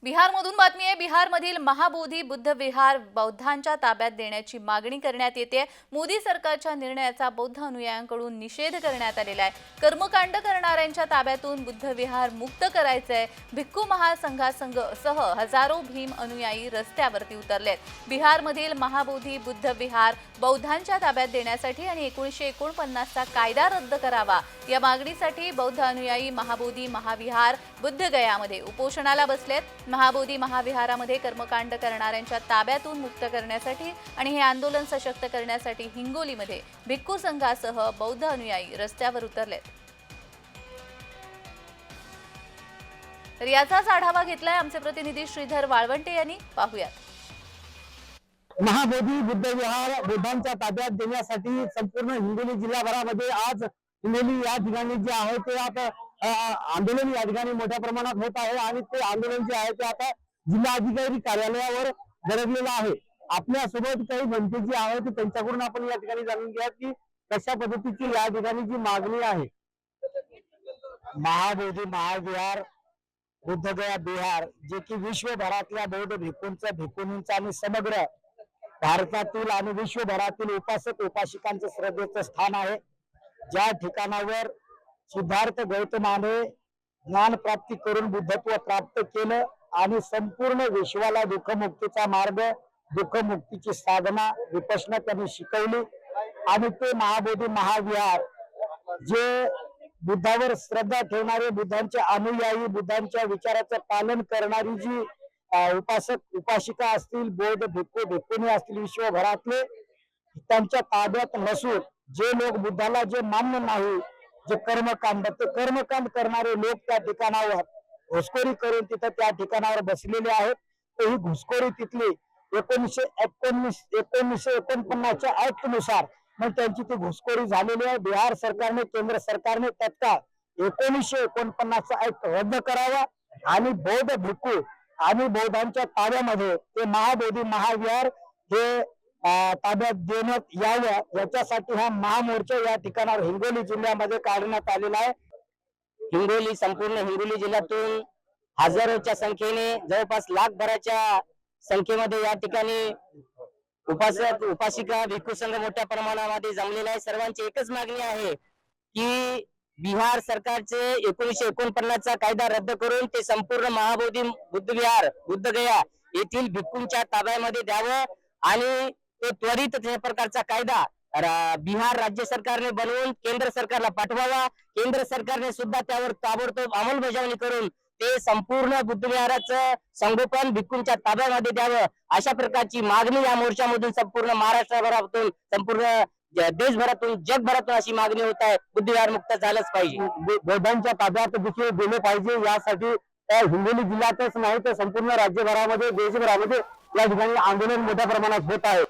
बिहारमधून बातमी आहे। बिहारमधील महाबोधी बुद्ध विहार बौद्धांच्या ताब्यात देण्याची मागणी करण्यात येते। मोदी सरकारच्या निर्णयाचा बौद्ध अनुयायांकडून निषेध करण्यात आलेला आहे। कर्मकांड करणाऱ्यांच्या ताब्यातून बुद्ध विहार मुक्त करायचे। भिक्खू महासंघासह हजारो भीम अनुयायी रस्त्यावरती उतरलेत। बिहारमधील महाबोधी बुद्ध विहार बौद्धांच्या ताब्यात देण्यासाठी आणि 1949चा कायदा रद्द करावा या मागणीसाठी बौद्ध अनुयायी महाबोधी महाविहार बुद्धगयामध्ये उपोषणाला बसलेत। महाबोधी महाविहारामध्ये कर्मकांड करणाऱ्यांच्या ताब्यातून मुक्त करण्यासाठी आणि हे आंदोलन सशक्त करण्यासाठी हिंगोलीमध्ये भिक्खू संघासह बौद्ध अनुयायी रस्त्यावर उतरलेत। तर याचाच आढावा घेतलाय आमचे प्रतिनिधी श्रीधर वाळवंटे यांनी। पाहूयात। महाबोधी बुद्ध विहार बुद्धांच्या ताब्यात देण्यासाठी संपूर्ण हिंगोली जिल्हाभरामध्ये आज हिंगोली या ठिकाणी जे आहे ते आता आंदोलन या ठिकाणी मोठ्या प्रमाणात होत आहे आणि ते आंदोलन जे आहे ते आता जिल्हाधिकारी कार्यालयावर धडकलेलं आहे। आपल्यासोबत काही मनते जी आहे ते त्यांच्याकडून आपण या ठिकाणी जाणून घ्या की कशा पद्धतीची या ठिकाणी जी मागणी आहे। महाबोधी महाविहार बुद्धगया बिहार जे की विश्वभरातल्या बौद्ध भिक्खूंचा भिक्खुनींचा आणि समग्र भारतातील आणि विश्वभरातील उपासक उपासिकांचं श्रद्धेचं स्थान आहे। ज्या ठिकाणावर सिद्धार्थ गौतमाने ज्ञान प्राप्ती करून बुद्धत्व प्राप्त केलं आणि संपूर्ण विश्वाला दुःखमुक्तीचा मार्ग दुःखमुक्तीची साधना विपश्यना त्यांनी शिकवली आणि ते महाबोधी महाविहार जे बुद्धावर श्रद्धा ठेवणारे बुद्धांचे अनुयायी बुद्धांच्या विचाराचं पालन करणारी जी उपासक उपासिका असतील बौद्ध भिक्खू भिक्खुनी असतील विश्वभरातले त्यांच्या ताब्यात नसून जे लोक बुद्धाला जे मान्य नाही जे कर्मकांड करणारे लोक त्या ठिकाणावर घुसखोरी करून तिथं त्या ठिकाणावर बसलेले आहेत। ही घुसखोरी तिथली 1949च्या ऍक्ट नुसार मग त्यांची ती घुसखोरी झालेली आहे। बिहार सरकारने केंद्र सरकारने तत्काळ 1949चा ऍक्ट रद्द करावा आणि बौद्ध भिक्खू आणि बौद्धांच्या ताब्यामध्ये ते महाबोधी महाविहार हे ताब्यात देण्यात यावं याच्यासाठी हा महामोर्चा या ठिकाणावर हिंगोली जिल्ह्यामध्ये काढण्यात आलेला आहे। संपूर्ण हिंगोली जिल्ह्यातून हजारोच्या संख्येने जवळपास लाखभराच्या संख्येमध्ये या ठिकाणी उपासक उपासिका भिक्खू संघ मोठ्या प्रमाणामध्ये जमलेला आहे। सर्वांची एकच मागणी आहे की बिहार सरकारचे 1949चा कायदा रद्द करून ते संपूर्ण महाबोधी बुद्ध विहार बुद्धगया येथील भिक्खूंच्या ताब्यामध्ये द्यावं आणि तो त्वरित त्या प्रकारचा कायदा बिहार राज्य सरकारने बनवून केंद्र सरकारला पाठवावा। केंद्र सरकारने सुद्धा त्यावर ताबडतोब अंमलबजावणी करून ते संपूर्ण बुद्ध विहाराचं संगोपन भिक्खूंच्या ताब्यामध्ये द्यावं अशा प्रकारची मागणी या मोर्चामधून संपूर्ण महाराष्ट्रभरातून संपूर्ण देशभरातून जगभरातून अशी मागणी होत आहे। बुद्ध विहार मुक्त झालंच पाहिजे, बौद्धांच्या ताब्यात देखील दिले पाहिजे। यासाठी हिंगोली जिल्ह्यातच नाही तर संपूर्ण राज्यभरामध्ये देशभरामध्ये या ठिकाणी आंदोलन मोठ्या प्रमाणात होत आहे।